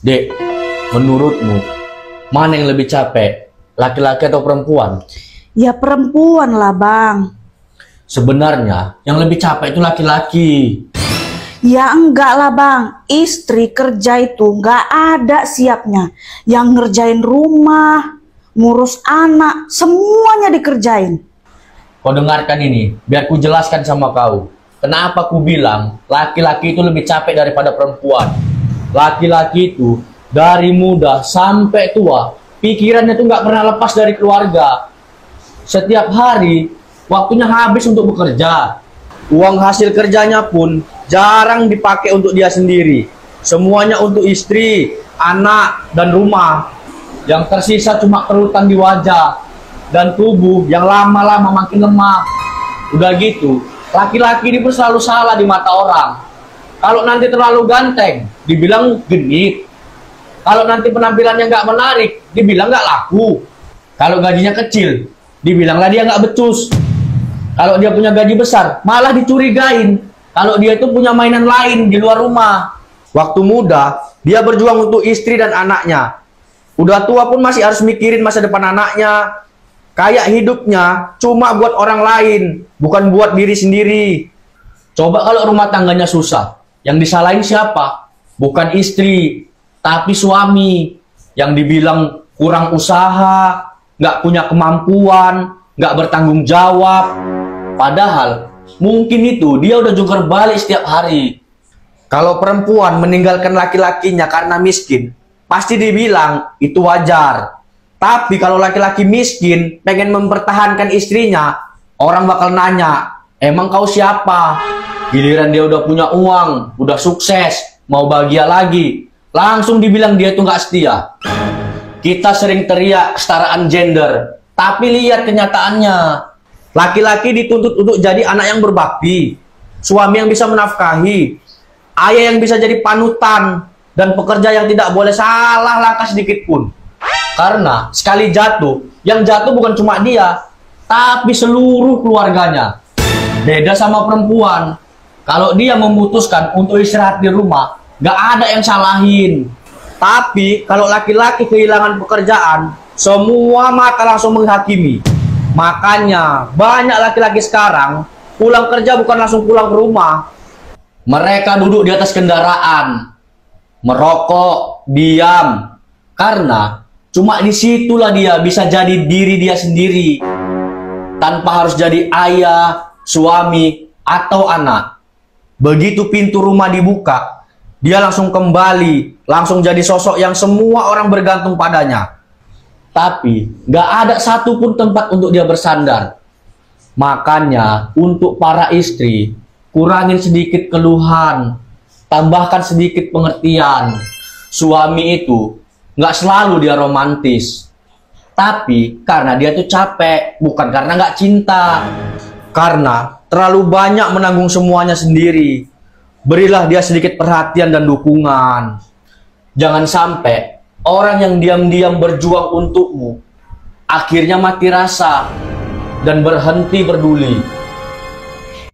Dek, menurutmu mana yang lebih capek, laki-laki atau perempuan? Ya perempuan lah bang. Sebenarnya yang lebih capek itu laki-laki. Ya enggak lah bang, istri kerja itu enggak ada siapnya. Yang ngerjain rumah, ngurus anak, semuanya dikerjain. Kau dengarkan ini, biar ku jelaskan sama kau. Kenapa ku bilang laki-laki itu lebih capek daripada perempuan? Laki-laki itu dari muda sampai tua, pikirannya tuh nggak pernah lepas dari keluarga. Setiap hari, waktunya habis untuk bekerja. Uang hasil kerjanya pun jarang dipakai untuk dia sendiri. Semuanya untuk istri, anak, dan rumah. Yang tersisa cuma kerutan di wajah dan tubuh yang lama-lama makin lemah. Udah gitu, laki-laki ini pun selalu salah di mata orang. Kalau nanti terlalu ganteng, dibilang genit. Kalau nanti penampilannya nggak menarik, dibilang nggak laku. Kalau gajinya kecil, dibilanglah dia nggak becus. Kalau dia punya gaji besar, malah dicurigain. Kalau dia itu punya mainan lain di luar rumah. Waktu muda, dia berjuang untuk istri dan anaknya. Udah tua pun masih harus mikirin masa depan anaknya. Kayak hidupnya cuma buat orang lain, bukan buat diri sendiri. Coba kalau rumah tangganya susah, yang disalahin siapa? Bukan istri, tapi suami. Yang dibilang kurang usaha, nggak punya kemampuan, nggak bertanggung jawab. Padahal mungkin itu dia udah jungkir balik setiap hari. Kalau perempuan meninggalkan laki-lakinya karena miskin, pasti dibilang itu wajar. Tapi kalau laki-laki miskin pengen mempertahankan istrinya, orang bakal nanya, emang kau siapa? Giliran dia udah punya uang, udah sukses, mau bahagia lagi, langsung dibilang dia itu nggak setia. Kita sering teriak kesetaraan gender, tapi lihat kenyataannya. Laki-laki dituntut untuk jadi anak yang berbakti, suami yang bisa menafkahi, ayah yang bisa jadi panutan, dan pekerja yang tidak boleh salah langkah sedikit pun. Karena sekali jatuh, yang jatuh bukan cuma dia, tapi seluruh keluarganya. Beda sama perempuan. Kalau dia memutuskan untuk istirahat di rumah, nggak ada yang salahin. Tapi kalau laki-laki kehilangan pekerjaan, semua mata langsung menghakimi. Makanya banyak laki-laki sekarang pulang kerja bukan langsung pulang ke rumah. Mereka duduk di atas kendaraan, merokok, diam. Karena cuma disitulah dia bisa jadi diri dia sendiri, tanpa harus jadi ayah, suami, atau anak. Begitu pintu rumah dibuka, dia langsung kembali, langsung jadi sosok yang semua orang bergantung padanya. Tapi gak ada satupun tempat untuk dia bersandar. Makanya untuk para istri, kurangin sedikit keluhan, tambahkan sedikit pengertian. Suami itu gak selalu dia romantis, tapi karena dia tuh capek, bukan karena gak cinta. Karena terlalu banyak menanggung semuanya sendiri. Berilah dia sedikit perhatian dan dukungan. Jangan sampai orang yang diam-diam berjuang untukmu akhirnya mati rasa dan berhenti peduli.